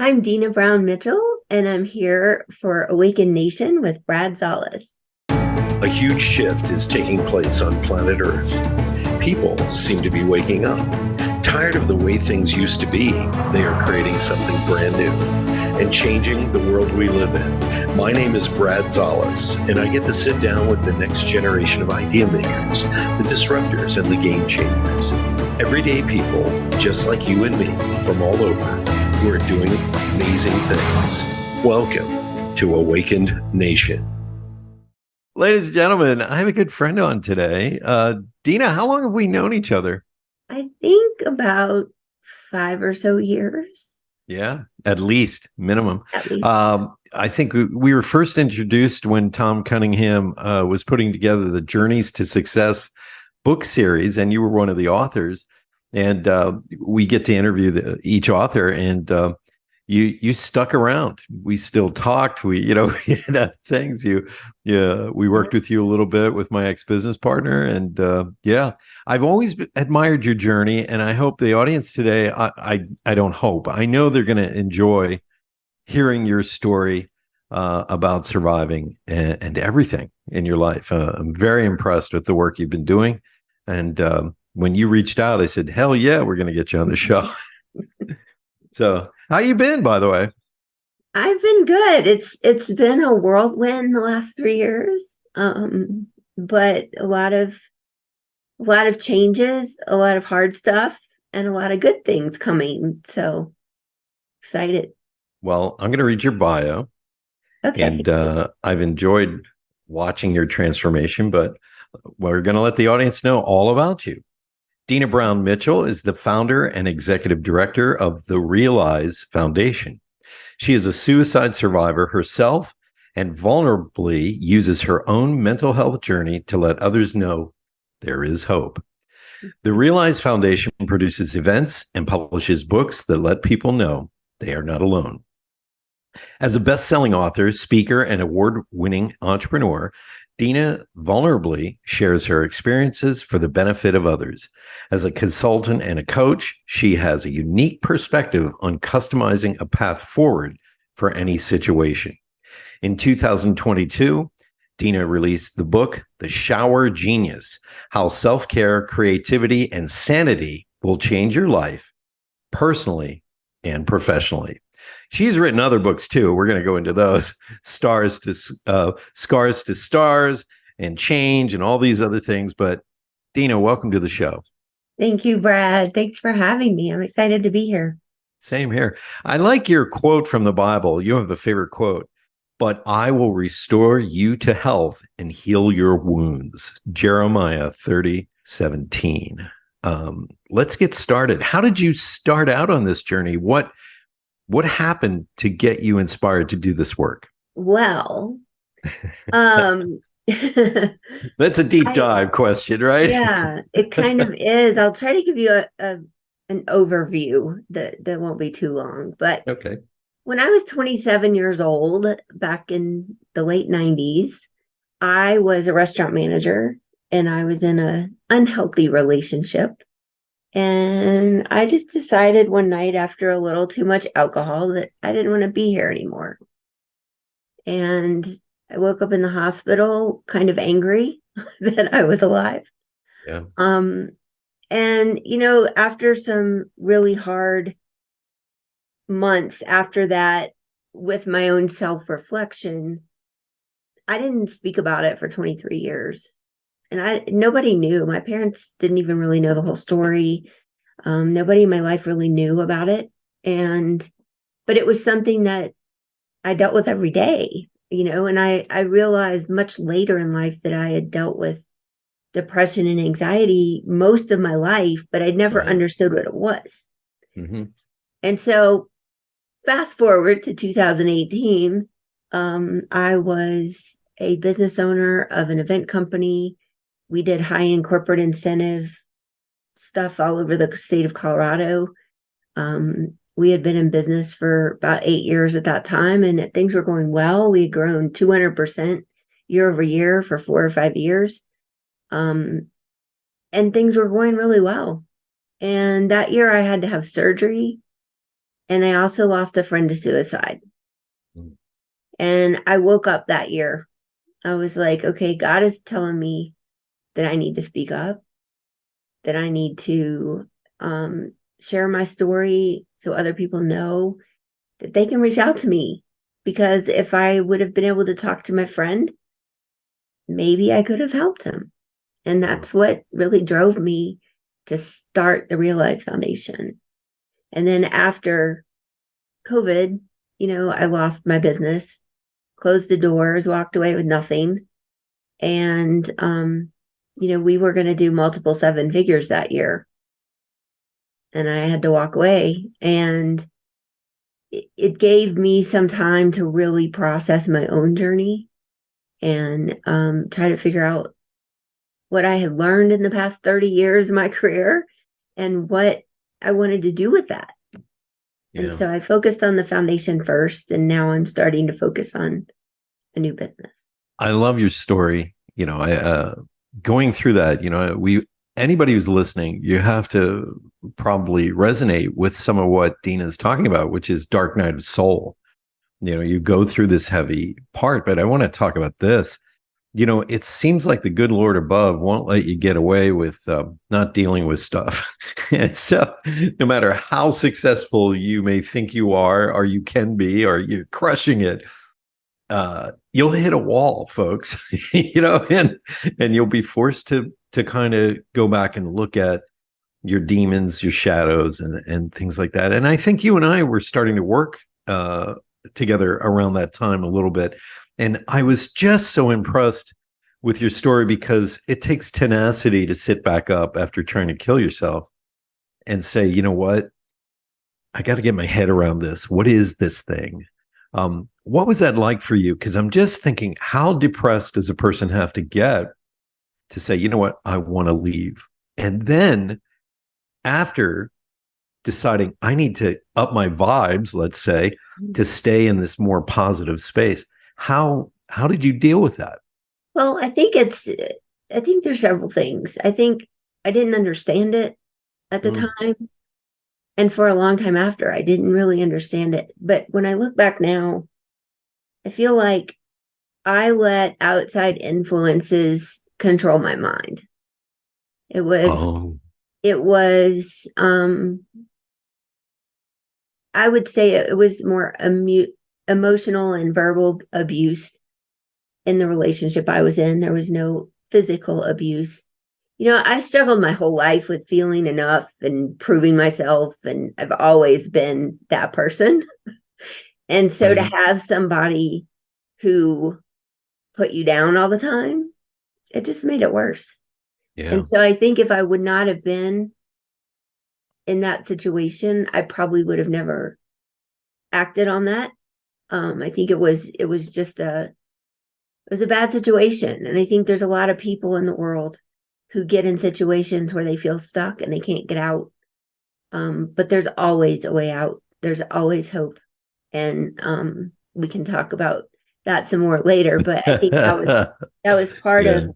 I'm Deana Brown Mitchell, and I'm here for Awaken Nation with Brad Zollis. A huge shift is taking place on planet Earth. People seem to be waking up. Tired of the way things used to be, they are creating something brand new and changing the world we live in. My name is Brad Zollis, and I get to sit down with the next generation of idea makers, the disruptors, and the game changers. Everyday people, just like you and me, from all over, who are doing amazing things. Welcome to Awakened Nation. Ladies and gentlemen, I have a good friend on today. Deana, how long have we known each other? I think about 5 or so years. Yeah, at least, minimum. At least. I think we were first introduced when Tom Cunningham was putting together the Journeys to Success book series, and you were one of the authors. And we get to interview each author, and you stuck around. We still talked. We had things. We worked with you a little bit with my ex-business partner, and I've always admired your journey, and I hope the audience today. I don't hope. I know they're going to enjoy hearing your story about surviving and everything in your life. I'm very impressed with the work you've been doing, and when you reached out, I said, "Hell yeah, we're going to get you on the show." So, how you been, by the way? I've been good. It's been a whirlwind the last 3 years, but a lot of changes, a lot of hard stuff, and a lot of good things coming. So excited. Well, I'm going to read your bio, Okay. and I've enjoyed watching your transformation, but we're going to let the audience know all about you. Deana Brown Mitchell is the founder and executive director of the Realize Foundation. She is a suicide survivor herself and vulnerably uses her own mental health journey to let others know there is hope. The Realize Foundation produces events and publishes books that let people know they are not alone. As a best-selling author, speaker, and award-winning entrepreneur, Deana vulnerably shares her experiences for the benefit of others. As a consultant and a coach, she has a unique perspective on customizing a path forward for any situation. In 2022, Deana released the book, The Shower Genius: How Self-Care, Creativity, and Sanity Will Change Your Life, personally and professionally. She's written other books too. We're going to go into those. Scars to Stars and Change and all these other things. But Deana, welcome to the show. Thank you, Brad. Thanks for having me. I'm excited to be here. Same here. I like your quote from the Bible. You have a favorite quote. But I will restore you to health and heal your wounds. Jeremiah 30:17. Let's get started. How did you start out on this journey? What happened to get you inspired to do this work? Well, that's a deep dive question, right? Yeah, it kind of is. I'll try to give you an overview that won't be too long. But okay. When I was 27 years old, back in the late 90s, I was a restaurant manager and I was in an unhealthy relationship. And I just decided one night after a little too much alcohol that I didn't want to be here anymore. And I woke up in the hospital kind of angry that I was alive. Yeah. And after some really hard months after that, with my own self-reflection, I didn't speak about it for 23 years. And nobody knew. My parents didn't even really know the whole story. Nobody in my life really knew about it. But it was something that I dealt with every day, and I realized much later in life that I had dealt with depression and anxiety most of my life, but I'd never understood what it was. Mm-hmm. And so fast forward to 2018, I was a business owner of an event company. We did high-end corporate incentive stuff all over the state of Colorado. We had been in business for about 8 years at that time, and things were going well. We had grown 200% year over year for 4 or 5 years. And things were going really well. And that year I had to have surgery. And I also lost a friend to suicide. Mm. And I woke up that year. I was like, okay, God is telling me that I need to speak up, that I need to share my story so other people know that they can reach out to me. Because if I would have been able to talk to my friend, maybe I could have helped him. And that's what really drove me to start the Realize Foundation. And then after COVID, I lost my business, closed the doors, walked away with nothing. And, we were going to do multiple 7 figures that year. And I had to walk away. And it gave me some time to really process my own journey and try to figure out what I had learned in the past 30 years of my career and what I wanted to do with that. Yeah. And so I focused on the foundation first, and now I'm starting to focus on a new business. I love your story. Going through that, anybody who's listening, you have to probably resonate with some of what Deana's talking about, which is dark night of soul. You go through this heavy part, but I want to talk about this. It seems like the good Lord above won't let you get away with not dealing with stuff. And so no matter how successful you may think you are, or you can be, or you're crushing it, you'll hit a wall, folks, and you'll be forced to kind of go back and look at your demons, your shadows, and things like that. And I think you and I were starting to work together around that time a little bit. And I was just so impressed with your story, because it takes tenacity to sit back up after trying to kill yourself and say, you know what? I got to get my head around this. What is this thing? What was that like for you? Because I'm just thinking, how depressed does a person have to get to say, you know what? I want to leave. And then after deciding I need to up my vibes, let's say, to stay in this more positive space. How did you deal with that? Well, I think there's several things. I think I didn't understand it at the time. And for a long time after, I didn't really understand it. But when I look back now, I feel like I let outside influences control my mind. It was I would say it was more emotional and verbal abuse in the relationship I was in. There was no physical abuse. I struggled my whole life with feeling enough and proving myself, and I've always been that person. And so to have somebody who put you down all the time, it just made it worse. Yeah. And so I think if I would not have been in that situation, I probably would have never acted on that. I think it was just it was a bad situation. And I think there's a lot of people in the world who get in situations where they feel stuck and they can't get out. But there's always a way out. There's always hope. And we can talk about that some more later. But I think that was part of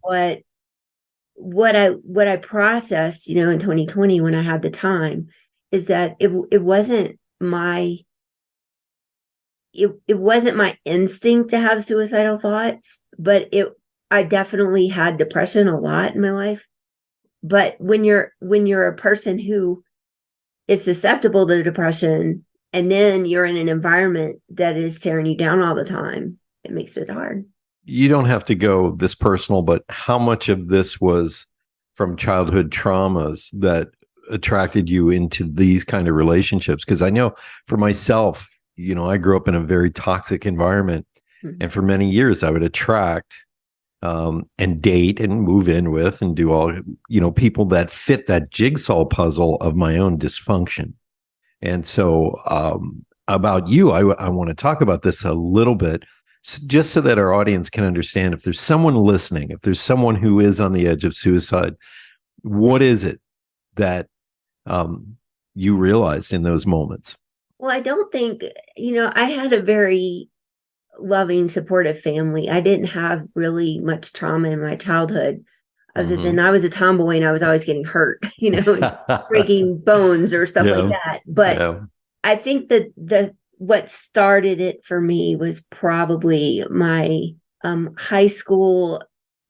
what I processed, in 2020 when I had the time, is that it wasn't my instinct to have suicidal thoughts, but I definitely had depression a lot in my life. But when you're a person who is susceptible to depression, and then you're in an environment that is tearing you down all the time, it makes it hard. You don't have to go this personal, but how much of this was from childhood traumas that attracted you into these kind of relationships? Because I know for myself, I grew up in a very toxic environment. Mm-hmm. And for many years, I would attract and date and move in with and do all, people that fit that jigsaw puzzle of my own dysfunction. And so about you, I want to talk about this a little bit, just so that our audience can understand. If there's someone listening, if there's someone who is on the edge of suicide, what is it that you realized in those moments? Well, I don't think, I had a very loving, supportive family. I didn't have really much trauma in my childhood, other than I was a tomboy and I was always getting hurt, breaking bones or stuff like that. But I think that what started it for me was probably my high school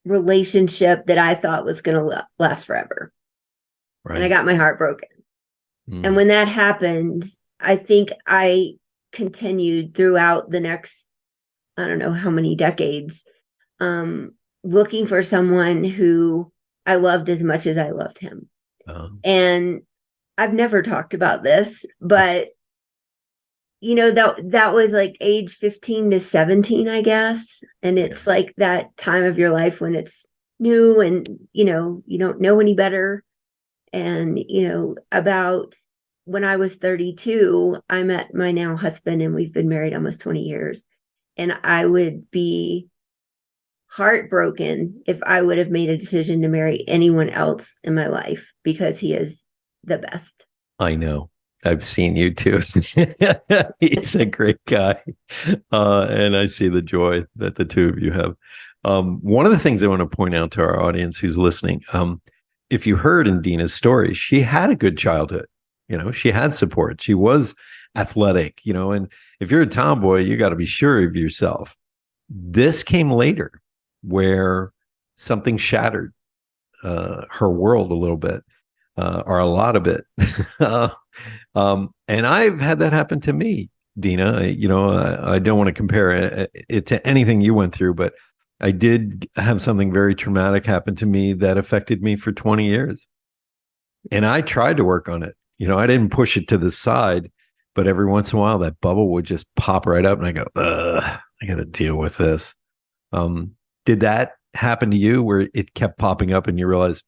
relationship that I thought was going to last forever. Right. And I got my heart broken. And Mm. when that happened, I think I continued throughout the next, I don't know how many decades, looking for someone who I loved as much as I loved him. And I've never talked about this, but that was like age 15 to 17, I guess. And it's like that time of your life when it's new and, you don't know any better. And, about when I was 32, I met my now husband and we've been married almost 20 years. And I would be heartbroken if I would have made a decision to marry anyone else in my life because he is the best. I know. I've seen you too. He's a great guy. And I see the joy that the two of you have. One of the things I want to point out to our audience who's listening, if you heard in Deana's story, she had a good childhood. She had support. She was athletic, and if you're a tomboy, you got to be sure of yourself. This came later where something shattered her world a little bit. Or a lot of it. And I've had that happen to me, Deana. I don't want to compare it to anything you went through, but I did have something very traumatic happen to me that affected me for 20 years. And I tried to work on it. I didn't push it to the side, but every once in a while that bubble would just pop right up and I go, I got to deal with this. Did that happen to you where it kept popping up and you realize,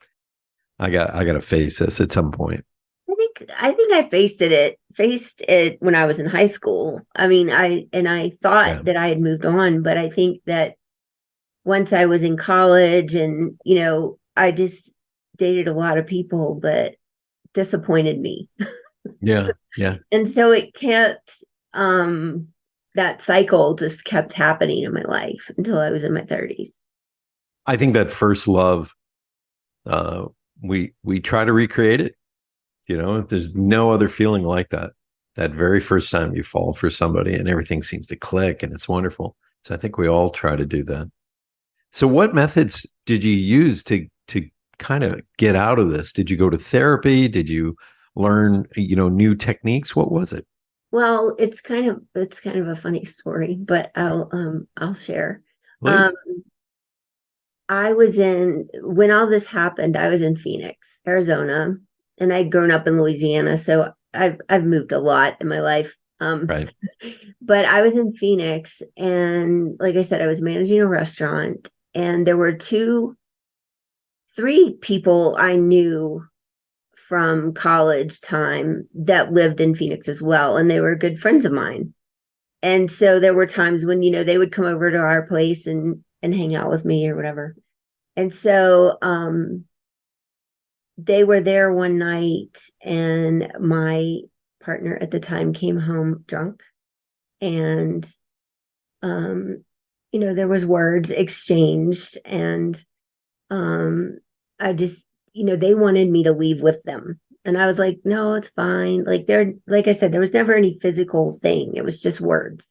I got to face this at some point? I think I faced it when I was in high school. I mean, I thought that I had moved on, but I think that once I was in college and, I just dated a lot of people that disappointed me. Yeah. Yeah. And so it kept, that cycle just kept happening in my life until I was in my 30s. I think that first love, we try to recreate it. There's no other feeling like that very first time you fall for somebody and everything seems to click and it's wonderful. So I think we all try to do that. So what methods did you use to kind of get out of this? Did you go to therapy? Did you learn new techniques? What was it? Well, it's kind of a funny story, but I'll share. Please. When all this happened, I was in Phoenix, Arizona, and I'd grown up in Louisiana, so I've moved a lot in my life. Right. But I was in Phoenix, and like I said, I was managing a restaurant, and there were three people I knew from college time that lived in Phoenix as well, and they were good friends of mine. And so there were times when, they would come over to our place and hang out with me or whatever. And so they were there one night and my partner at the time came home drunk. And, there was words exchanged and I just, they wanted me to leave with them. And I was like, no, it's fine. Like like I said, there was never any physical thing. It was just words.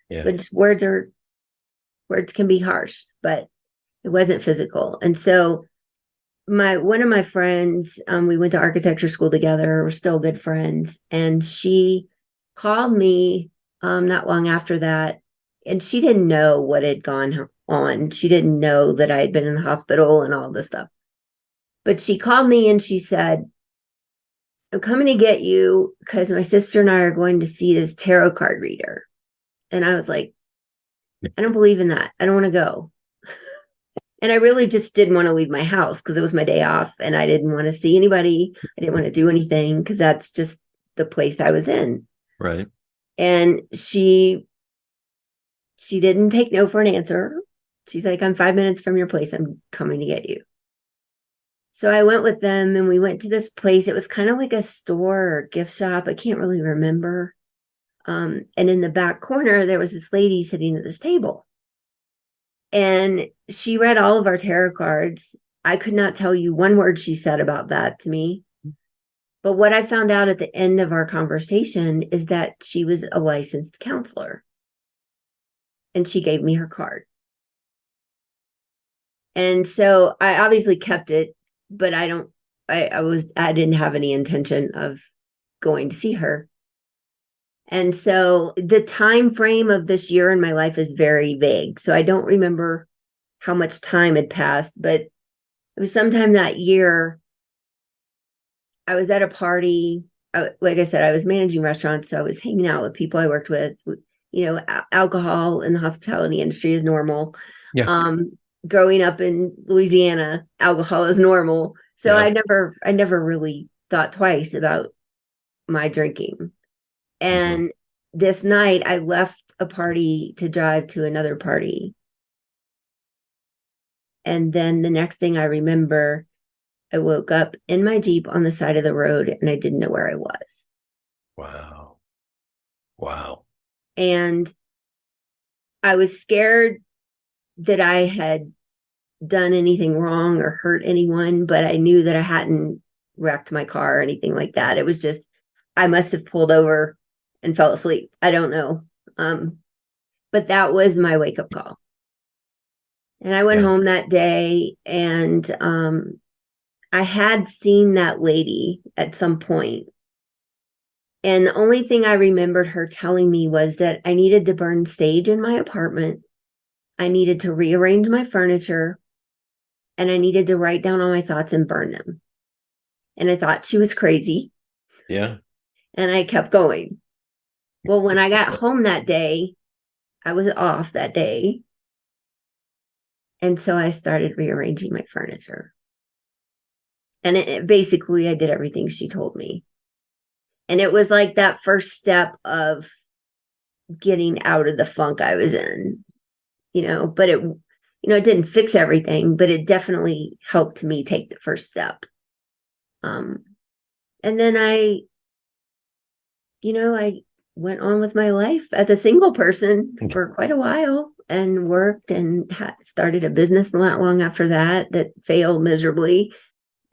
Yeah. But just words can be harsh, but it wasn't physical. And so one of my friends, we went to architecture school together. We're still good friends. And she called me not long after that. And she didn't know what had gone on. She didn't know that I had been in the hospital and all this stuff. But she called me and she said, I'm coming to get you because my sister and I are going to see this tarot card reader. And I was like, I don't believe in that. I don't want to go. And I really just didn't want to leave my house because it was my day off and I didn't want to see anybody. I didn't want to do anything because that's just the place I was in. Right. And she didn't take no for an answer. She's like, I'm 5 minutes from your place. I'm coming to get you. So I went with them and we went to this place. It was kind of like a store or gift shop. I can't really remember. And in the back corner, there was this lady sitting at this table. And she read all of our tarot cards. I could not tell you one word she said about that to me. But what I found out at the end of our conversation is that she was a licensed counselor. And she gave me her card. And so I obviously kept it, but I didn't have any intention of going to see her. And so the time frame of this year in my life is very vague. So I don't remember how much time had passed, but it was sometime that year. I was at a party. Like I said, I was managing restaurants. So I was hanging out with people I worked with. Alcohol in the hospitality industry is normal. Yeah. Growing up in Louisiana, alcohol is normal. So Yeah. I never really thought twice about my drinking. And this night I left a party to drive to another party. And then the next thing I remember, I woke up in my Jeep on the side of the road and I didn't know where I was. Wow. Wow. And I was scared that I had done anything wrong or hurt anyone, but I knew that I hadn't wrecked my car or anything like that. It was just, I must have pulled over and fell asleep. I don't know. But that was my wake up call. And I went home that day and I had seen that lady at some point. And the only thing I remembered her telling me was that I needed to burn sage in my apartment. I needed to rearrange my furniture and I needed to write down all my thoughts and burn them. And I thought she was crazy. Yeah. And I kept going. Well, when I got home that day, I was off that day. And so I started rearranging my furniture. And basically, I did everything she told me. And it was like that first step of getting out of the funk I was in, but it didn't fix everything, but it definitely helped me take the first step. And then I went on with my life as a single person for quite a while and worked and started a business not long after that failed miserably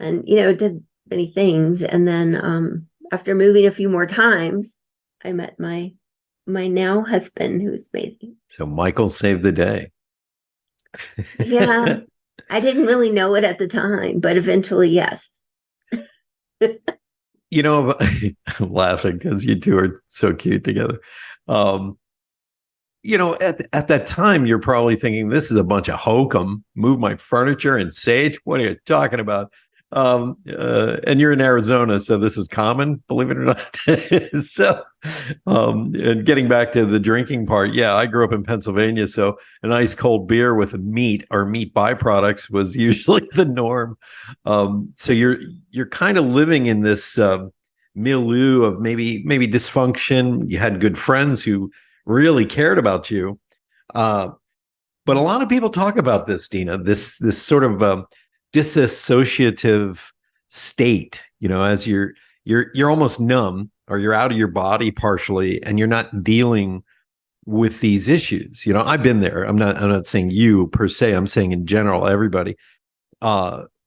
and, did many things. And then after moving a few more times, I met my now husband, who's amazing. So Michael saved the day. Yeah. I didn't really know it at the time, but eventually, yes. I'm laughing because you two are so cute together. At that time, you're probably thinking, this is a bunch of hokum, move my furniture and sage. What are you talking about? And you're in Arizona, so this is common, believe it or not. So, and getting back to the drinking part, yeah, I grew up in Pennsylvania, so an ice cold beer with meat or meat byproducts was usually the norm. So you're kind of living in this milieu of maybe dysfunction. You had good friends who really cared about you, but a lot of people talk about this, Deana, this sort of disassociative state, as you're almost numb or you're out of your body partially and you're not dealing with these issues. I've been there. I'm not saying you per se, I'm saying in general, everybody,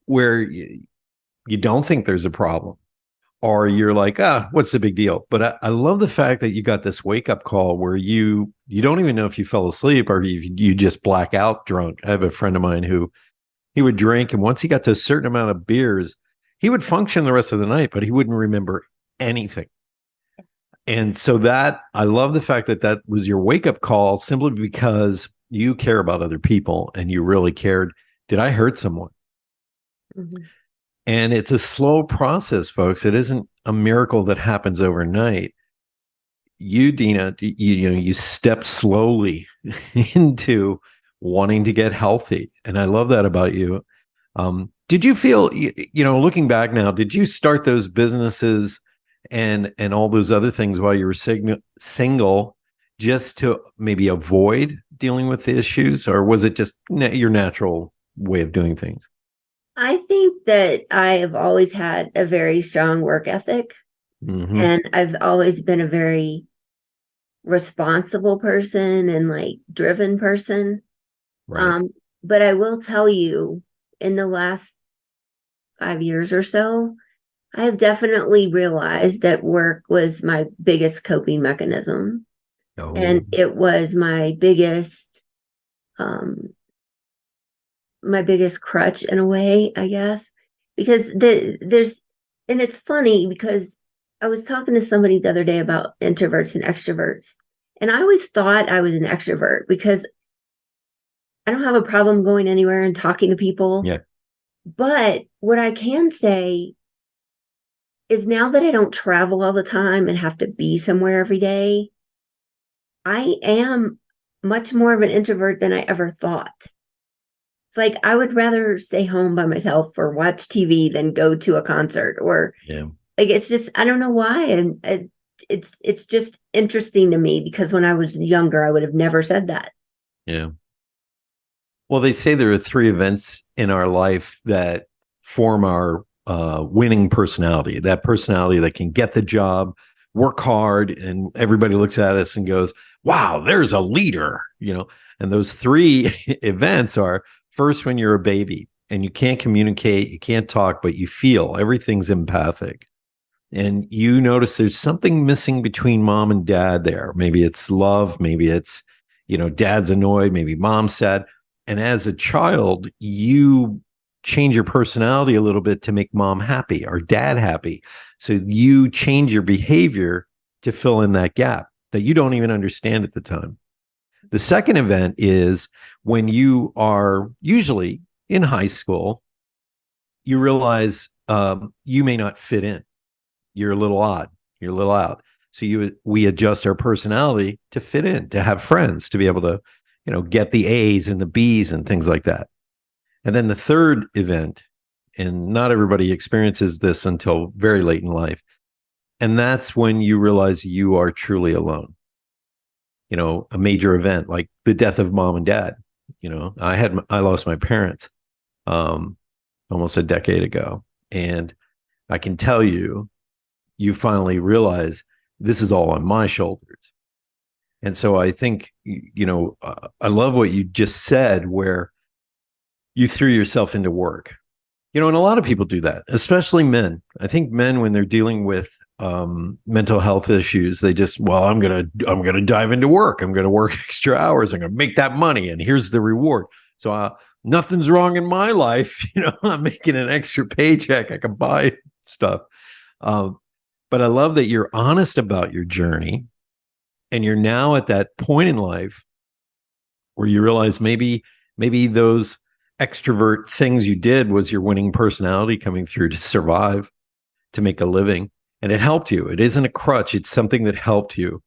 where you don't think there's a problem or you're like, what's the big deal? But I love the fact that you got this wake up call where you don't even know if you fell asleep or you just black out drunk. I have a friend of mine who he would drink, and once he got to a certain amount of beers, he would function the rest of the night, but he wouldn't remember anything. And so I love the fact that was your wake-up call simply because you care about other people and you really cared. Did I hurt someone? Mm-hmm. And it's a slow process, folks. It isn't a miracle that happens overnight. You, Deana, you stepped slowly into wanting to get healthy. And I love that about you. Did you feel, looking back now, did you start those businesses and all those other things while you were single just to maybe avoid dealing with the issues? Or was it just your natural way of doing things? I think that I have always had a very strong work ethic. Mm-hmm. And I've always been a very responsible person and driven person. Right. But I will tell you, in the last 5 years or so, I have definitely realized that work was my biggest coping mechanism. Oh, And it was um, my biggest crutch in a way, I guess, because and it's funny because I was talking to somebody the other day about introverts and extroverts. And I always thought I was an extrovert because I don't have a problem going anywhere and talking to people. yeah. But what I can say is now that I don't travel all the time and have to be somewhere every day, I am much more of an introvert than I ever thought. It's like I would rather stay home by myself or watch TV than go to a concert or Yeah. like it's just I don't know why and it's just interesting to me because when I was younger I would have never said that. Yeah. Well, they say there are three events in our life that form our winning personality, that personality that can get the job, work hard, and everybody looks at us and goes, wow, there's a leader, you know. And those three events are first when you're a baby and you can't communicate, you can't talk, but you feel everything's empathic. And you notice there's something missing between mom and dad there. Maybe it's love, maybe it's, dad's annoyed, maybe mom's sad. And as a child, you change your personality a little bit to make mom happy or dad happy. So you change your behavior to fill in that gap that you don't even understand at the time. The second event is when you are usually in high school, you realize you may not fit in. You're a little odd. You're a little out. So we adjust our personality to fit in, to have friends, to be able to, get the A's and the B's and things like that. And then the third event, and not everybody experiences this until very late in life, and that's when you realize you are truly alone. A major event like the death of mom and dad. I lost my parents almost a decade ago, and I can tell you, you finally realize this is all on my shoulders. And so I think, I love what you just said, where you threw yourself into work. And a lot of people do that, especially men. I think men, when they're dealing with mental health issues, they just, well, I'm gonna dive into work. I'm gonna work extra hours. I'm gonna make that money, and here's the reward. So nothing's wrong in my life. I'm making an extra paycheck. I can buy stuff. But I love that you're honest about your journey, and you're now at that point in life where you realize maybe those extrovert things you did was your winning personality coming through to survive, to make a living, and it helped you. It isn't a crutch; it's something that helped you.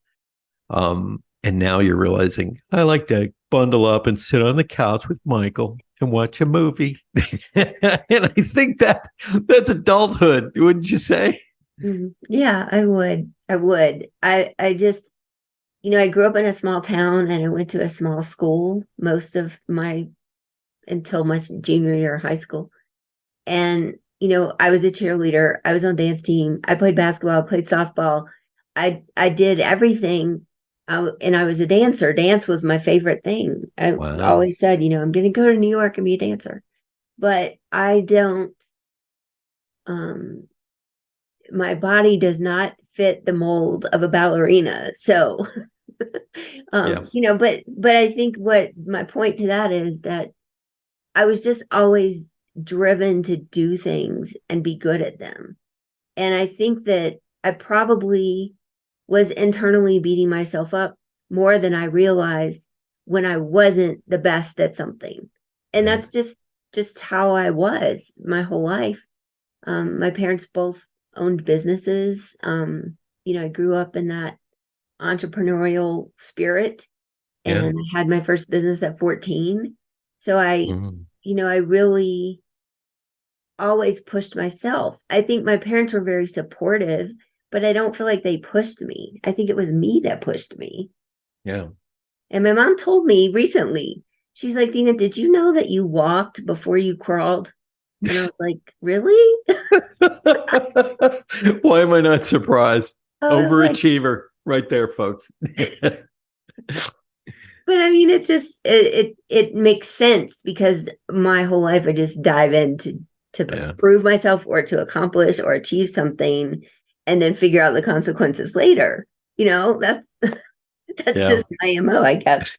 And now you're realizing I like to bundle up and sit on the couch with Michael and watch a movie, and I think that's adulthood, wouldn't you say? Yeah, I would. I just I grew up in a small town and I went to a small school most of my until my junior year of high school. And I was a cheerleader. I was on dance team. I played basketball, I played softball. I did everything. And I was a dancer. Dance was my favorite thing. I Wow. always said, I'm going to go to New York and be a dancer. But I don't um my body does not fit the mold of a ballerina. So Yeah. but I think what my point to that is that I was just always driven to do things and be good at them. And I think that I probably was internally beating myself up more than I realized when I wasn't the best at something. And Yeah. that's just how I was my whole life. My parents both owned businesses. I grew up in that entrepreneurial spirit Yeah. and I had my first business at 14. So Mhm. I really always pushed myself. I think my parents were very supportive, but I don't feel like they pushed me. I think it was me that pushed me. Yeah. And my mom told me recently, she's like, Deana, did you know that you walked before you crawled? And I was like, really? Why am I not surprised? I was like, Overachiever right there, folks. but I mean, it just it makes sense because my whole life I just dive into to prove myself or to accomplish or achieve something and then figure out the consequences later. That's just my MO, I guess.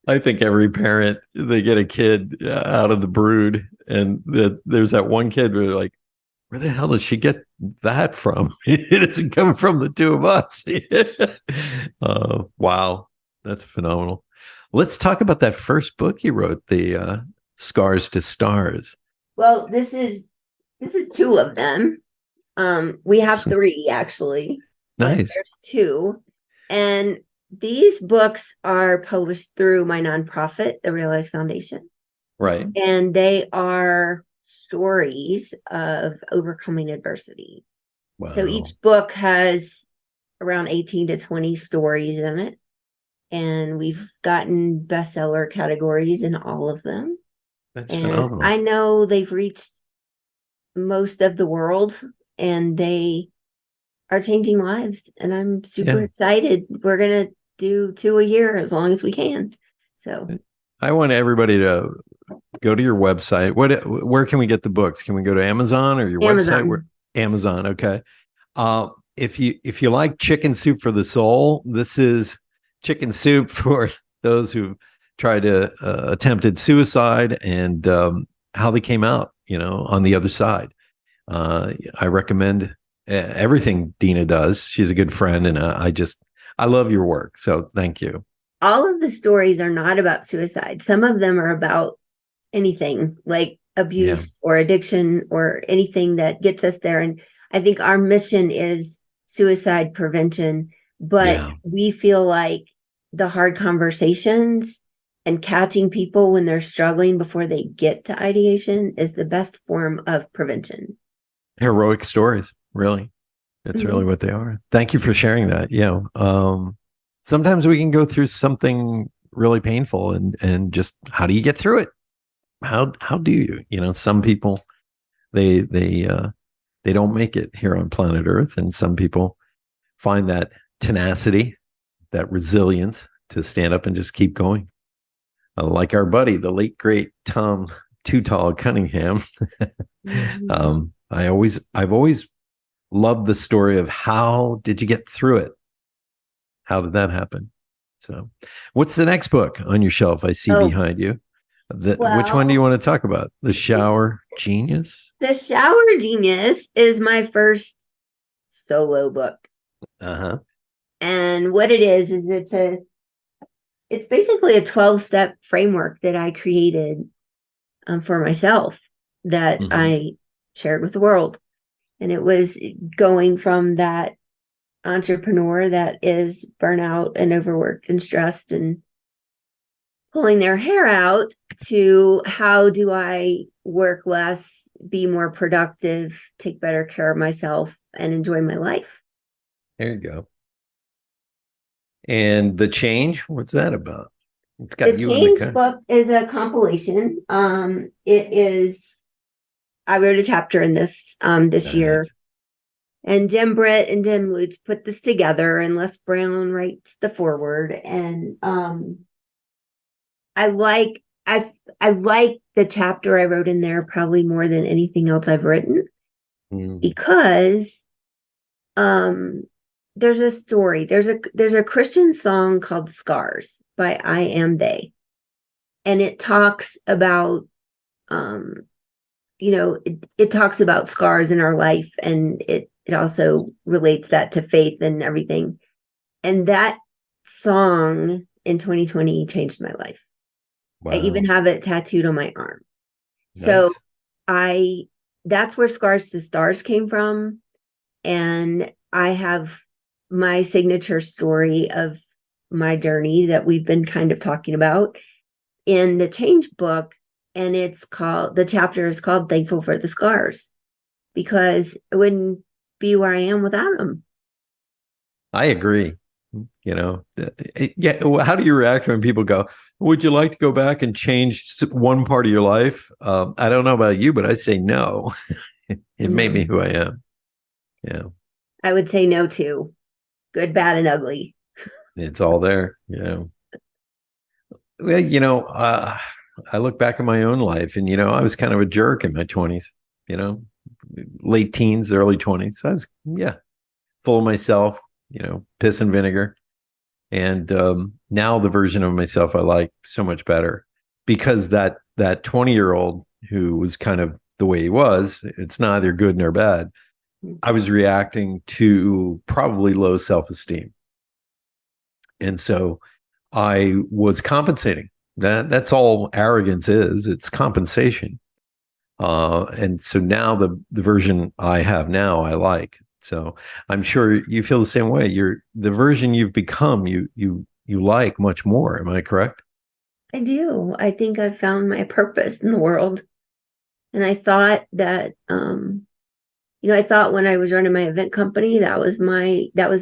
I think every parent, they get a kid out of the brood, and there's that one kid where they're like, where the hell did she get that from? It isn't coming from the two of us. Wow, that's phenomenal. Let's talk about that first book you wrote, the Scars to Stars. Well, this is two of them. We have three, actually. Nice. There's two. And these books are published through my nonprofit, the Realize Foundation. Right. And they are stories of overcoming adversity. Wow. So each book has around 18 to 20 stories in it. And we've gotten bestseller categories in all of them. That's phenomenal. I know they've reached most of the world, and they are changing lives. And I'm super excited. We're going to do 2 a year as long as we can. So I want everybody to go to your website. Where can we get the books? Can we go to Amazon or your website? Amazon. Okay. If you like Chicken Soup for the Soul, this is Chicken Soup for those who tried to attempted suicide and how they came out, on the other side. I recommend everything Deana does. She's a good friend, and I love your work. So thank you. All of the stories are not about suicide. Some of them are about anything like abuse or addiction or anything that gets us there. And I think our mission is suicide prevention, but we feel like the hard conversations and catching people when they're struggling before they get to ideation is the best form of prevention. Heroic stories, really. That's really what they are. Thank you for sharing that. Sometimes we can go through something really painful and just, how do you get through it? How do you? Some people, they don't make it here on planet Earth, and some people find that tenacity, that resilience to stand up and just keep going. Like our buddy, the late great Tom Too Tall Cunningham. I've always loved the story of, how did you get through it? How did that happen? So, what's the next book on your shelf? I see behind you. Which one do you want to talk about? The Shower Genius? The Shower Genius is my first solo book. And what it is it's basically a 12-step framework that I created for myself that I shared with the world. And it was going from that entrepreneur that is burnout and overworked and stressed and pulling their hair out to, how do I work less, be more productive, take better care of myself, and enjoy my life. There you go. And The Change, what's that about? It's got the Change book is a compilation. It is, I wrote a chapter in this this year. And Jim Britt and Jim Lutz put this together, and Les Brown writes the foreword. And I like the chapter I wrote in there probably more than anything else I've written, because there's a story. There's a Christian song called "Scars" by I Am They, and it talks about it talks about scars in our life, and it also relates that to faith and everything. And that song in 2020 changed my life. Wow. I even have it tattooed on my arm. Nice. So that's where Scars to Stars came from. And I have my signature story of my journey that we've been kind of talking about in the Change book. And the chapter is called Thankful for the Scars, because it wouldn't be where I am without them. I agree. How do you react when people go, would you like to go back and change one part of your life? I don't know about you, but I say no. It made me who I am. Yeah. I would say no too. Good, bad, and ugly. It's all there. Well, I look back at my own life, and I was kind of a jerk in my 20s, you know, late teens, early 20s. So I was, yeah, full of myself, piss and vinegar. And now the version of myself I like so much better, because that 20-year-old who was kind of the way he was, it's neither good nor bad. I was reacting to probably low self-esteem. And so I was compensating. That's all arrogance is. It's compensation. And so now the version I have now I like. So I'm sure you feel the same way. You're the version you've become. You like much more. Am I correct? I do. I think I've found my purpose in the world. And I thought that, I thought when I was running my event company, that was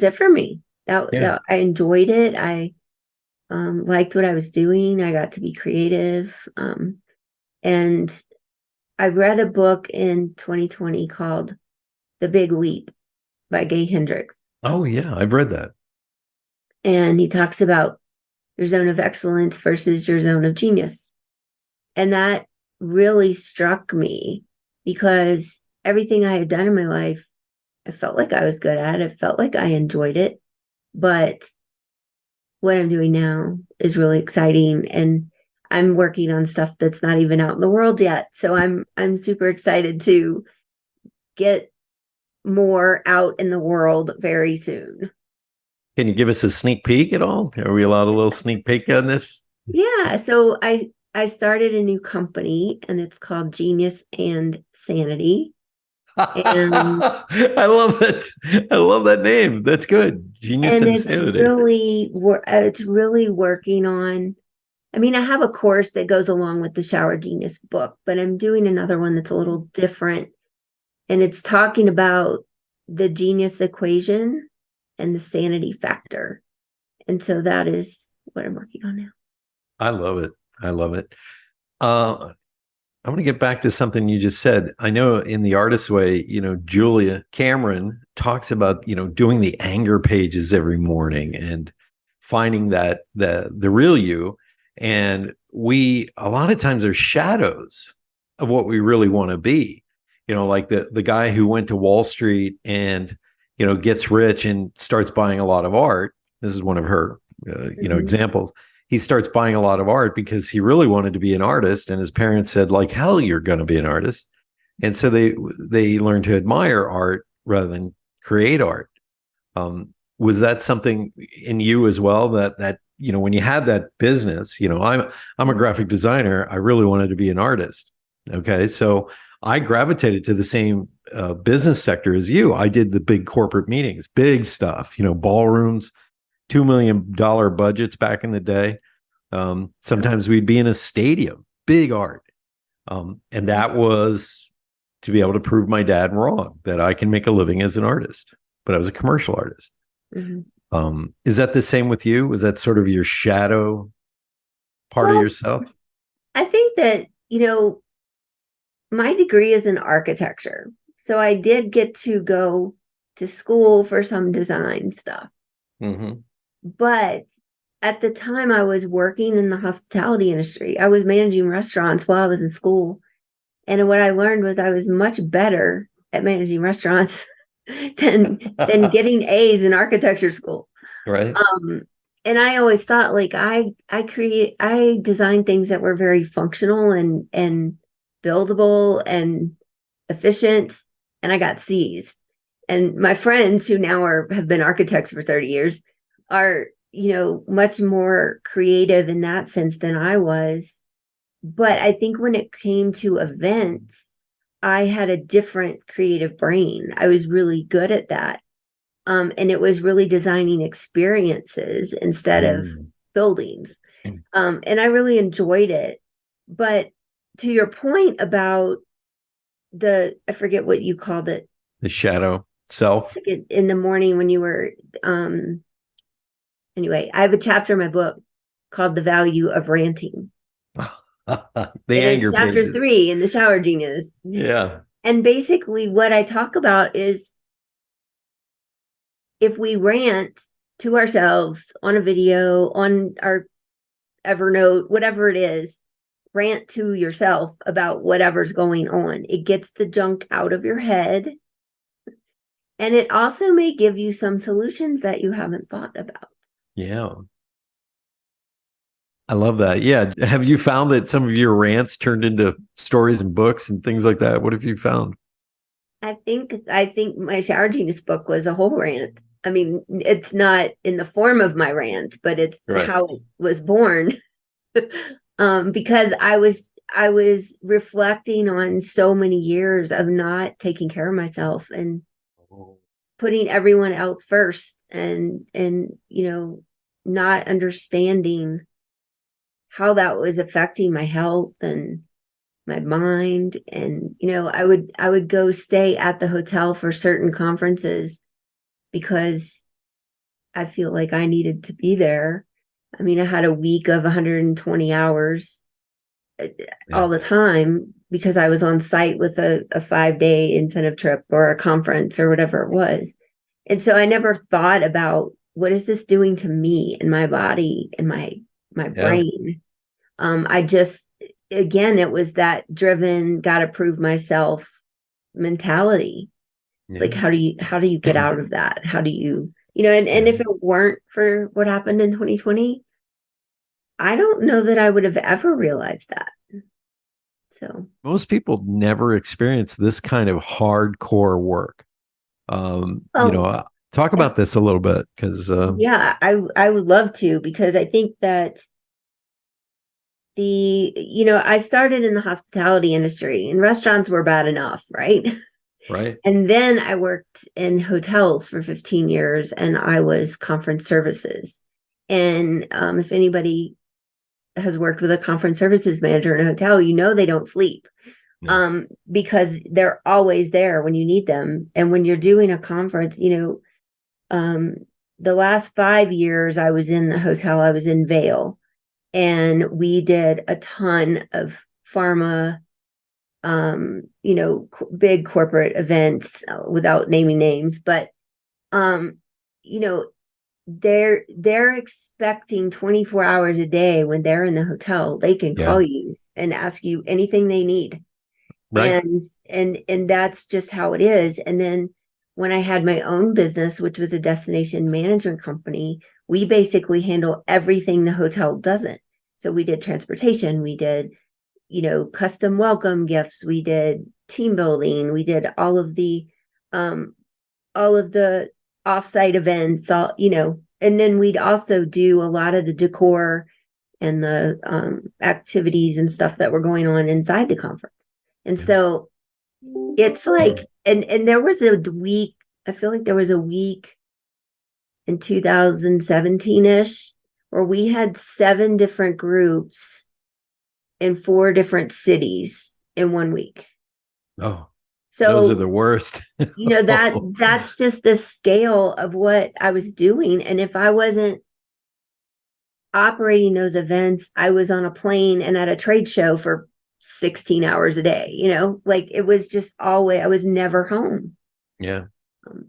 it for me. That I enjoyed it. I liked what I was doing. I got to be creative. And I read a book in 2020 called The Big Leap by Gay Hendricks. Oh yeah, I've read that. And he talks about your zone of excellence versus your zone of genius. And that really struck me because everything I had done in my life, I felt like I was good at it. I felt like I enjoyed it. But what I'm doing now is really exciting. And I'm working on stuff that's not even out in the world yet. So I'm super excited to get more out in the world very soon. Can you give us a sneak peek at all? Are we allowed a little sneak peek on this? Yeah. So I started a new company and it's called Genius and Sanity. And I love it. I love that name. That's good. Genius and Insanity. it's really working on. I mean, I have a course that goes along with the Shower Genius book, but I'm doing another one that's a little different. And it's talking about the genius equation and the sanity factor. And so that is what I'm working on now. I love it. I love it. I want to get back to something you just said. I know in the artist way, Julia Cameron talks about, doing the anger pages every morning and finding that the real you. And we a lot of times are shadows of what we really want to be. Like the guy who went to Wall Street and, gets rich and starts buying a lot of art. This is one of her, examples. He starts buying a lot of art because he really wanted to be an artist, and his parents said, like hell, you're going to be an artist. And so they learned to admire art rather than create art. Was that something in you as well, that when you had that business, I'm a graphic designer, I really wanted to be an artist. Okay, so I gravitated to the same business sector as you. I did the big corporate meetings, big stuff, ballrooms, $2 million budgets back in the day. Sometimes we'd be in a stadium, big art. And that was to be able to prove my dad wrong, that I can make a living as an artist, but I was a commercial artist. Mm-hmm. Is that the same with you? Was that sort of your shadow part of yourself? I think that, my degree is in architecture. So I did get to go to school for some design stuff. Mm-hmm. But at the time I was working in the hospitality industry, I was managing restaurants while I was in school. And what I learned was I was much better at managing restaurants than getting A's in architecture school. Right. And I always thought like I designed things that were very functional and buildable and efficient, and I got C's. And my friends who now have been architects for 30 years are, much more creative in that sense than I was. But I think when it came to events, I had a different creative brain. I was really good at that. And it was really designing experiences instead of buildings. And I really enjoyed it. But to your point about I forget what you called it. The shadow self. In the morning when you were, anyway, I have a chapter in my book called The Value of Ranting. The anger chapter pages. 3 in the Shower Genius. Yeah. And basically what I talk about is if we rant to ourselves on a video, on our Evernote, whatever it is, rant to yourself about whatever's going on. It gets the junk out of your head. And it also may give you some solutions that you haven't thought about. Yeah. I love that. Yeah. Have you found that some of your rants turned into stories and books and things like that? What have you found? I think my Shower Genius book was a whole rant. I mean, it's not in the form of my rant, but it's Right. how it was born. Because I was reflecting on so many years of not taking care of myself and putting everyone else first, and not understanding how that was affecting my health and my mind. And I would go stay at the hotel for certain conferences because I feel like I needed to be there. I mean, I had a week of 120 hours Yeah. all the time because I was on site with a 5-day incentive trip or a conference or whatever it was. And so I never thought about, what is this doing to me and my body and my Yeah. brain. I just, again, it was that driven, gotta prove myself mentality. It's like, Yeah. how do you get out of that? How do and Yeah. if it weren't for what happened in 2020, I don't know that I would have ever realized that. So, Most people never experience this kind of hardcore work. oh, Talk I, about this a little bit because, yeah, I would love to, because I think that I started in the hospitality industry, and restaurants were bad enough, right? right. And then I worked in hotels for 15 years, and I was conference services. And if anybody has worked with a conference services manager in a hotel, they don't sleep, No. because they're always there when you need them. And when you're doing a conference, um, the last 5 years I was in the hotel, I was in Vail, and we did a ton of pharma, big corporate events, without naming names, but um, you know, they're expecting 24 hours a day. When they're in the hotel, they can Yeah. call you and ask you anything they need. Right. And that's just how it is. And then when I had my own business, which was a destination management company, we basically handle everything the hotel doesn't. So we did transportation, we did custom welcome gifts, we did team building, we did um all of the offsite events, and then we'd also do a lot of the decor and the activities and stuff that were going on inside the conference. And Yeah. so it's like, and there was a week, I feel like there was a week in 2017-ish where we had 7 different groups in 4 different cities in 1 week. Oh, those are So the worst. that's just the scale of what I was doing. And if I wasn't operating those events, I was on a plane and at a trade show for 16 hours a day, like it was just always, I was never home. Yeah. Um,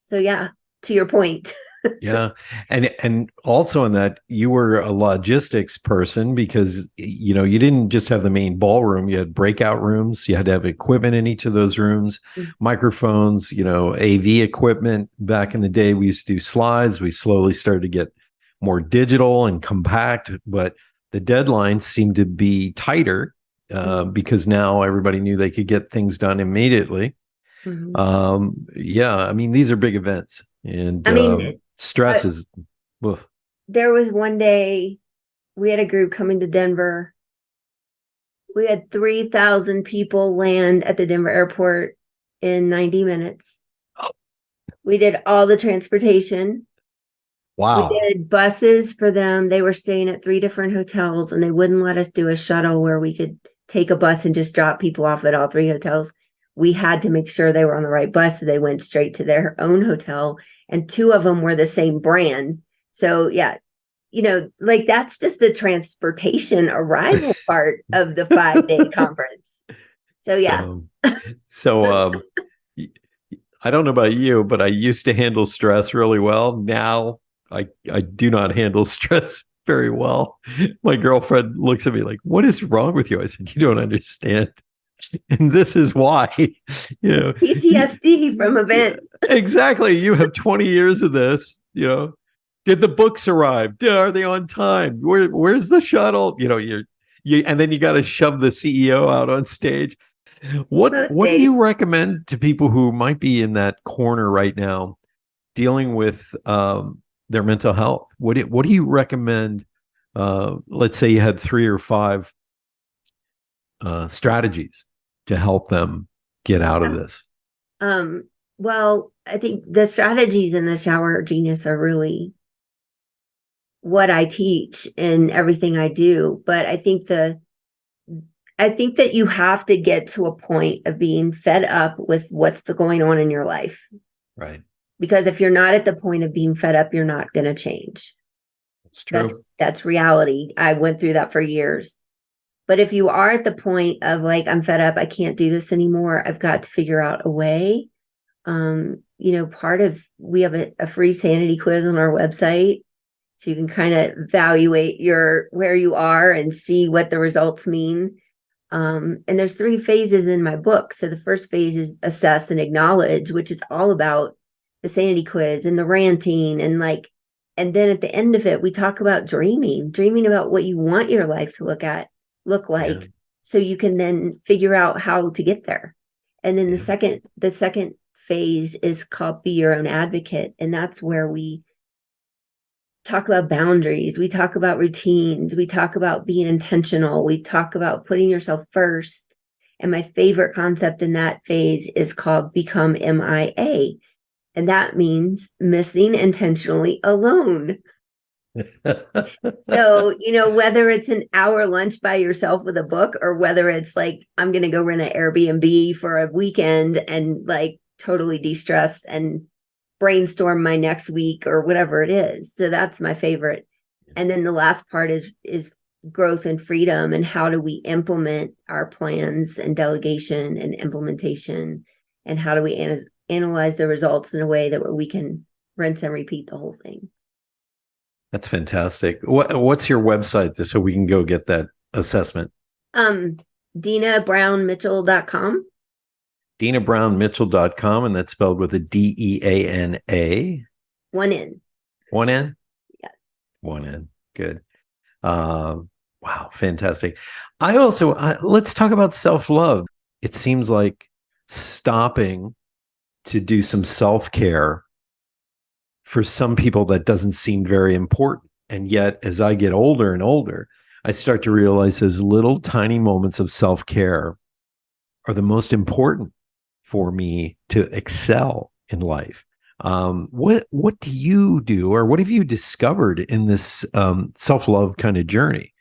so yeah, to your point. Yeah. And also in that you were a logistics person because you didn't just have the main ballroom, you had breakout rooms, you had to have equipment in each of those rooms, microphones, AV equipment. Back in the day we used to do slides. We slowly started to get more digital and compact, but the deadlines seemed to be tighter because now everybody knew they could get things done immediately. Mhm. Yeah, I mean, these are big events, and I mean, stress is, oof. there was one day we had a group coming to Denver. We had 3,000 people land at the Denver airport in 90 minutes. We did all the transportation. We Wow. did buses for them. They were staying at 3 different hotels, and they wouldn't let us do a shuttle where we could take a bus and just drop people off at all 3 hotels. We had to make sure they were on the right bus, so they went straight to their own hotel, and 2 of them were the same brand. So yeah, like that's just the transportation arrival part of the 5-day conference. So yeah. So, so y- I don't know about you, but I used to handle stress really well. Now I do not handle stress very well. My girlfriend looks at me like, what is wrong with you? I said, you don't understand. And this is why, It's PTSD from events. exactly. You have 20 years of this, did the books arrive? Are they on time? Where's the shuttle? And then you got to shove the CEO out on stage. Most What do days. you recommend to people who might be in that corner right now, dealing with their mental health? What do you recommend? Let's say you had 3 or 5 strategies to help them get out of this. Well, I think the strategies in the shower genius are really what I teach in everything I do. But I think that you have to get to a point of being fed up with what's going on in your life. Right. Because if you're not at the point of being fed up, you're not going to change. That's true. That's reality. I went through that for years. But if you are at the point of like, I'm fed up, I can't do this anymore, I've got to figure out a way. We have a free sanity quiz on our website. So you can kind of evaluate where you are and see what the results mean. And there's 3 phases in my book. So the first phase is assess and acknowledge, which is all about the sanity quiz and the ranting and then at the end of it, we talk about dreaming about what you want your life to look like, yeah. So you can then figure out how to get there. And then the second phase is called be your own advocate. And that's where we talk about boundaries. We talk about routines. We talk about being intentional. We talk about putting yourself first. And my favorite concept in that phase is called become MIA. And that means missing intentionally alone. So, whether it's an hour lunch by yourself with a book or whether it's like, I'm going to go rent an Airbnb for a weekend and like totally de-stress and brainstorm my next week or whatever it is. So that's my favorite. And then the last part is growth and freedom and how do we implement our plans and delegation and implementation and how do we analyze the results in a way that we can rinse and repeat the whole thing. That's fantastic. What's your website so we can go get that assessment? DeanaBrownMitchell.com. DeanaBrownMitchell.com, and that's spelled with a DEANA. 1 N. 1 N? Yes. 1 N. Good. Wow, fantastic. Let's talk about self-love. It seems like stopping to do some self-care for some people that doesn't seem very important. And yet, as I get older and older, I start to realize those little tiny moments of self-care are the most important for me to excel in life. What do you do, or what have you discovered in this self-love kind of journey?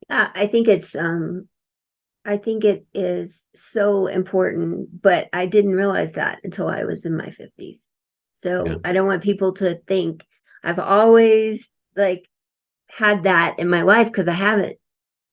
Yeah, I think it is so important, but I didn't realize that until I was in my 50s. So yeah. I don't want people to think I've always had that in my life, because I haven't.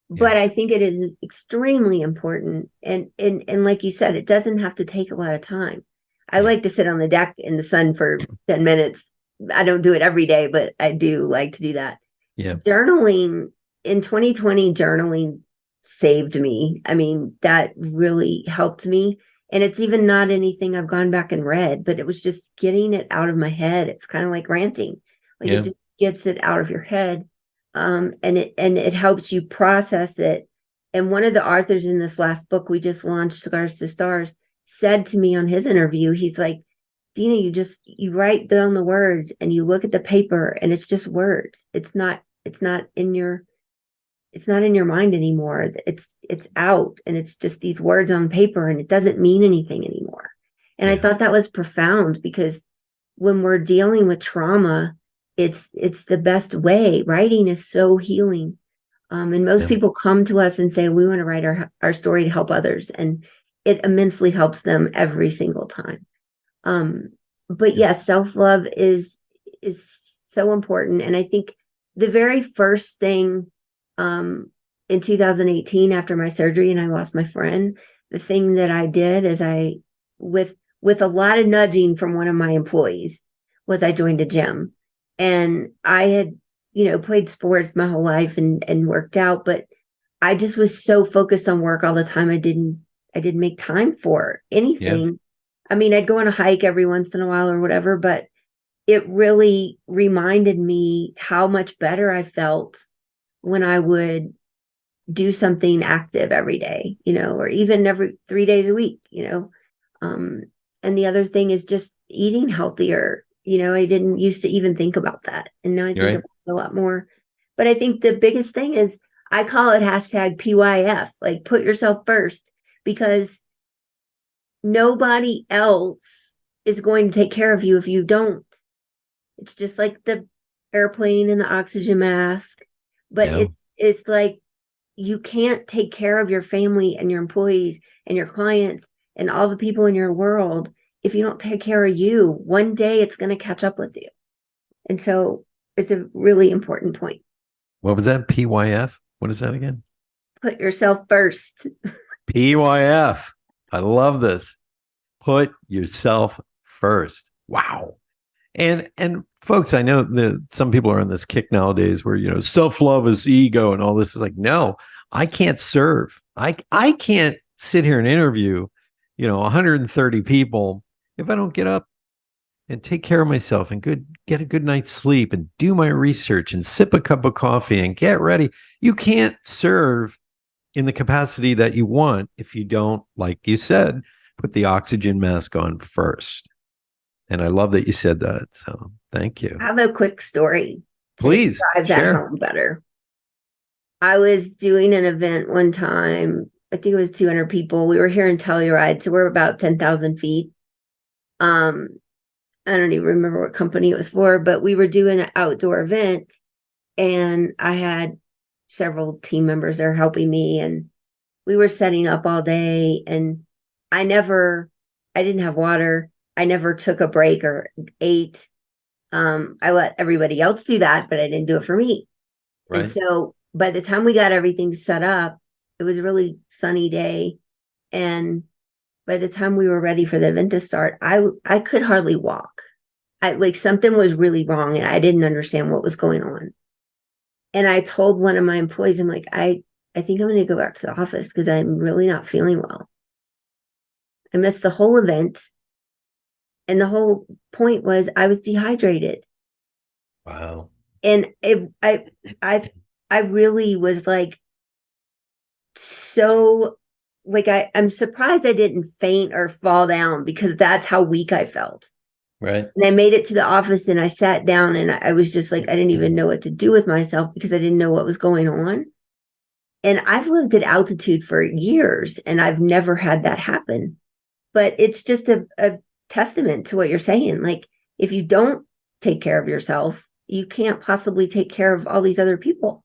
But I think it is extremely important. And like you said, it doesn't have to take a lot of time. I like to sit on the deck in the sun for 10 minutes. I don't do it every day, but I do like to do that. Yeah. Journaling in 2020, journaling saved me. I mean, that really helped me. And it's even not anything I've gone back and read, but it was just getting it out of my head. It's kind of like ranting. It just gets it out of your head. And it helps you process it. And one of the authors in this last book we just launched, Scars to Stars, said to me on his interview, he's like, Deana, you write down the words and you look at the paper and it's just words. It's not in your mind anymore. It's out and it's just these words on paper and it doesn't mean anything anymore. And I thought that was profound, because when we're dealing with trauma, it's the best way. Writing is so healing. And most people come to us and say, we want to write our story to help others. And it immensely helps them every single time. But yes, self-love is so important. And I think the very first thing in 2018, after my surgery and I lost my friend, the thing that I did is with a lot of nudging from one of my employees, was I joined a gym. And I played sports my whole life and worked out, but I just was so focused on work all the time. I didn't make time for Yeah. anything. I mean, I'd go on a hike every once in a while or whatever, but it really reminded me how much better I felt when I would do something active every day, or even every 3 days a week, Um, and the other thing is just eating healthier. I didn't used to even think about that. And now I You're think right. about it a lot more. But I think the biggest thing is I call it hashtag PYF, like put yourself first, because nobody else is going to take care of you if you don't. It's just like the airplane and the oxygen mask, but Yeah. it's like you can't take care of your family and your employees and your clients and all the people in your world if you don't take care of you. One day it's going to catch up with you. And so it's a really important point. What was that? PYF? What is that again? Put yourself first. PYF. I love this. Put yourself first. Wow. And folks, I know that some people are on this kick nowadays where, self-love is ego and all this is like, no, I can't serve. I can't sit here and interview, 130 people if I don't get up and take care of myself and get a good night's sleep and do my research and sip a cup of coffee and get ready. You can't serve in the capacity that you want if you don't, like you said, put the oxygen mask on first. And I love that you said that. So thank you. I have a quick story to Please drive that share. home better. I was doing an event one time. I think it was 200 people. We were here in Telluride, so we're about 10,000 feet. I don't even remember what company it was for, but we were doing an outdoor event, and I had several team members there helping me, and we were setting up all day, and I didn't have water. I never took a break or ate. I let everybody else do that, but I didn't do it for me. And Right. so by the time we got everything set up, it was a really sunny day. And by the time we were ready for the event to start, I could hardly walk. I like something was really wrong and I didn't understand what was going on. And I told one of my employees, I'm like, I think I'm going to go back to the office because I'm really not feeling well. I missed the whole event. And the whole point was I was dehydrated. Wow. And I really was like, so like I'm surprised I didn't faint or fall down because that's how weak I felt. Right. And I made it to the office and I sat down and I was just like, I didn't even know what to do with myself because I didn't know what was going on. And I've lived at altitude for years and I've never had that happen. But it's just a testament to what you're saying. Like, if you don't take care of yourself, you can't possibly take care of all these other people.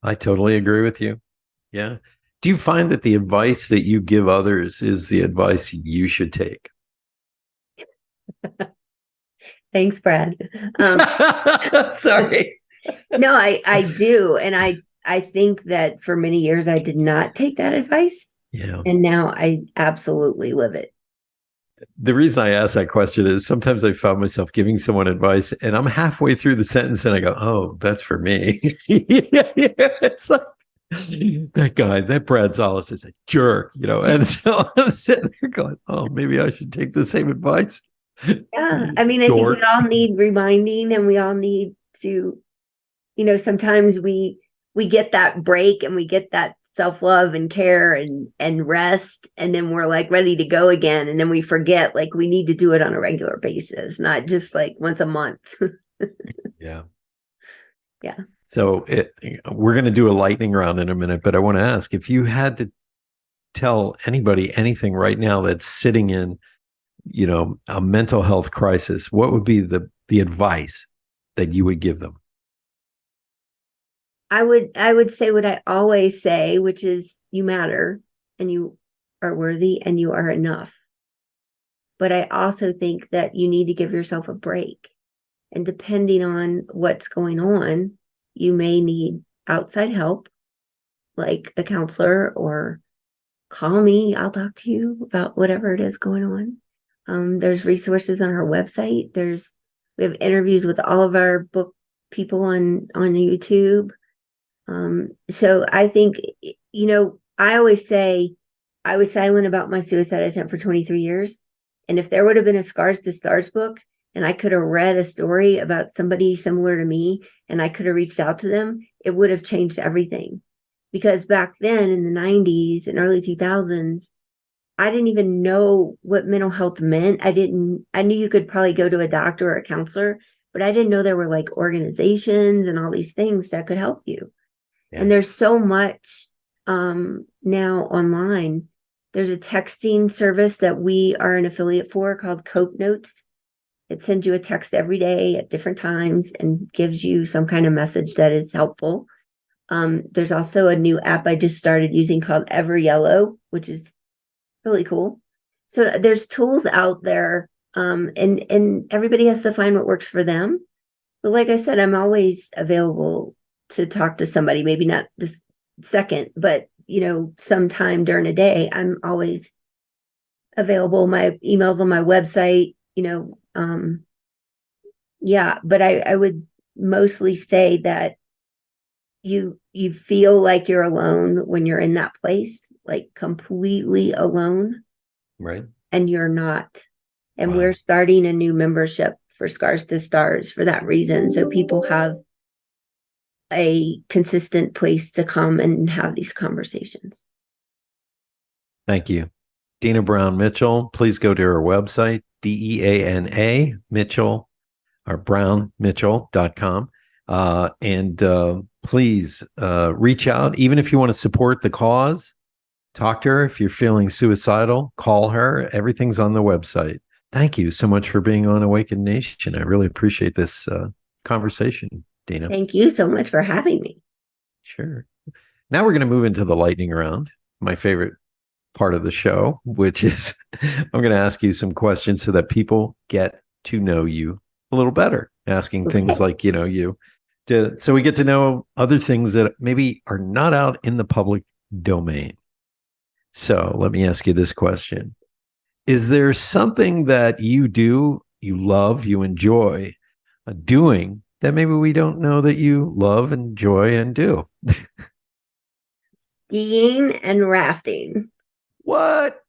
I totally agree with you. Yeah. Do you find that the advice that you give others is the advice you should take? Thanks, Brad. Sorry. No, I do. And I think that for many years I did not take that advice. Yeah. And now I absolutely live it. The reason I ask that question is sometimes I found myself giving someone advice and I'm halfway through the sentence and I go, oh, that's for me. It's like that guy, that Brad Zollis is a jerk, And so I'm sitting there going, oh, maybe I should take the same advice. Yeah. I mean, I think we Dork. all need reminding and we all need to, sometimes we get that break and we get that self-love and care and rest, and then we're like ready to go again, and then we forget like we need to do it on a regular basis, not just like once a month. Yeah. Yeah. So we're going to do a lightning round in a minute, but I want to ask if you had to tell anybody anything right now that's sitting in, a mental health crisis, what would be the advice that you would give them? I would say what I always say, which is you matter and you are worthy and you are enough. But I also think that you need to give yourself a break. And depending on what's going on, you may need outside help, like a counselor, or call me. I'll talk to you about whatever it is going on. There's resources on our website. We have interviews with all of our book people on YouTube. So I think, I always say I was silent about my suicide attempt for 23 years. And if there would have been a Scars to Stars book and I could have read a story about somebody similar to me and I could have reached out to them, it would have changed everything. Because back then in the 90s and early 2000s, I didn't even know what mental health meant. I knew you could probably go to a doctor or a counselor, but I didn't know there were like organizations and all these things that could help you. Yeah. And there's so much now online. There's a texting service that we are an affiliate for called Cope Notes. It sends you a text every day at different times and gives you some kind of message that is helpful. There's also a new app I just started using called Ever Yellow, which is really cool. So there's tools out there, and everybody has to find what works for them. But like I said, I'm always available to talk to somebody, maybe not this second, but sometime during a day, I'm always available. My email's on my website, but I would mostly say that you feel like you're alone when you're in that place, like completely alone. Right. And you're not. And we're starting a new membership for Scars to Stars for that reason. So people have a consistent place to come and have these conversations. Thank you. Deana Brown Mitchell, please go to her website, DEANA Mitchell, or brownmitchell.com. And please reach out, even if you want to support the cause. Talk to her. If you're feeling suicidal, call her. Everything's on the website. Thank you so much for being on Awakened Nation. I really appreciate this conversation, Deana. Thank you so much for having me. Sure. Now we're going to move into the lightning round, my favorite part of the show, which is I'm going to ask you some questions so that people get to know you a little better, asking things like, so we get to know other things that maybe are not out in the public domain. So let me ask you this question. Is there something that you do, you love, you enjoy doing that maybe we don't know that you love, enjoy, and do? Skiing and rafting. What?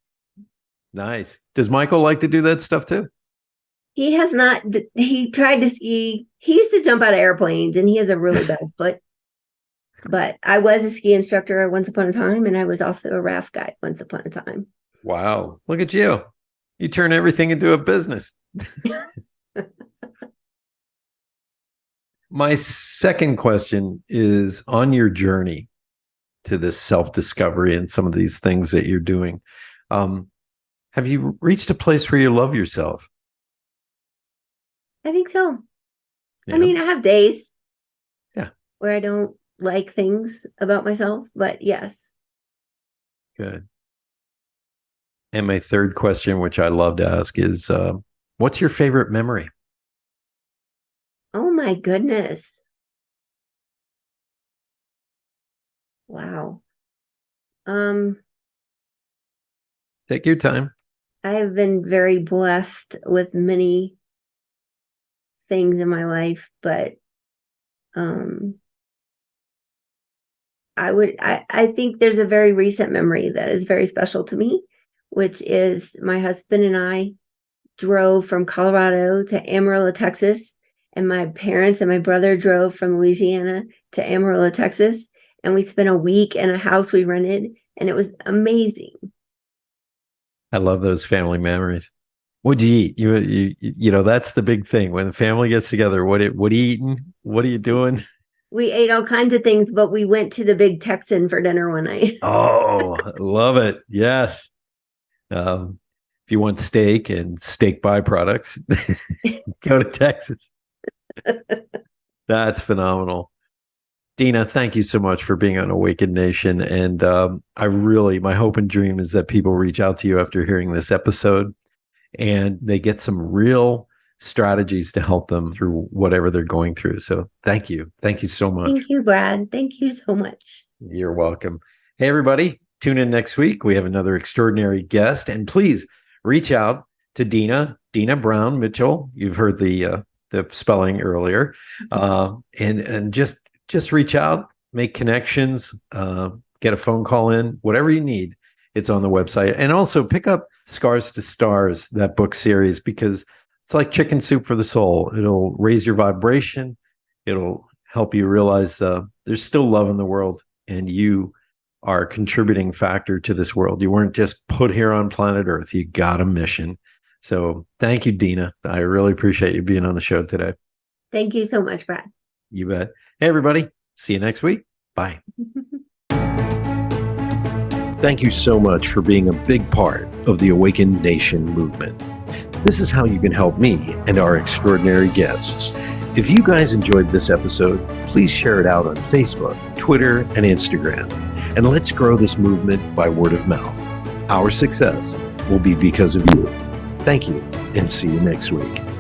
Nice. Does Michael like to do that stuff too? He has not. He tried to ski. He used to jump out of airplanes and he has a really bad foot. But I was a ski instructor once upon a time, and I was also a raft guide once upon a time. Wow. Look at you. You turn everything into a business. My second question is on your journey to this self-discovery and some of these things that you're doing. Have you reached a place where you love yourself? I think so. Yeah. I mean, I have days where I don't like things about myself, but yes. Good. And my third question, which I love to ask, is what's your favorite memory? Oh my goodness. Wow. Take your time. I have been very blessed with many things in my life, but I think there's a very recent memory that is very special to me, which is my husband and I drove from Colorado to Amarillo, Texas, and my parents and my brother drove from Louisiana to Amarillo, Texas, and we spent a week in a house we rented, and it was amazing. I love those family memories. What'd you eat? You know, that's the big thing. When the family gets together, what are you eating? What are you doing? We ate all kinds of things, but we went to the Big Texan for dinner one night. Oh, love it. Yes. If you want steak and steak byproducts, go to Texas. That's phenomenal. Deana, thank you so much for being on Awakened Nation. And my hope and dream is that people reach out to you after hearing this episode and they get some real strategies to help them through whatever they're going through. So thank you. Thank you so much. Thank you, Brad. Thank you so much. You're welcome. Hey, everybody, tune in next week. We have another extraordinary guest. And please reach out to Deana Brown Mitchell. You've heard the the spelling earlier, and just reach out, make connections, get a phone call in, whatever you need. It's on the website. And also pick up Scars to Stars, that book series, because it's like chicken soup for the soul. It'll raise your vibration. It'll help you realize there's still love in the world, and you are a contributing factor to this world. You weren't just put here on planet Earth. You got a mission. So thank you, Deana. I really appreciate you being on the show today. Thank you so much, Brad. You bet. Hey, everybody. See you next week. Bye. Thank you so much for being a big part of the Awakened Nation movement. This is how you can help me and our extraordinary guests. If you guys enjoyed this episode, please share it out on Facebook, Twitter, and Instagram. And let's grow this movement by word of mouth. Our success will be because of you. Thank you, and see you next week.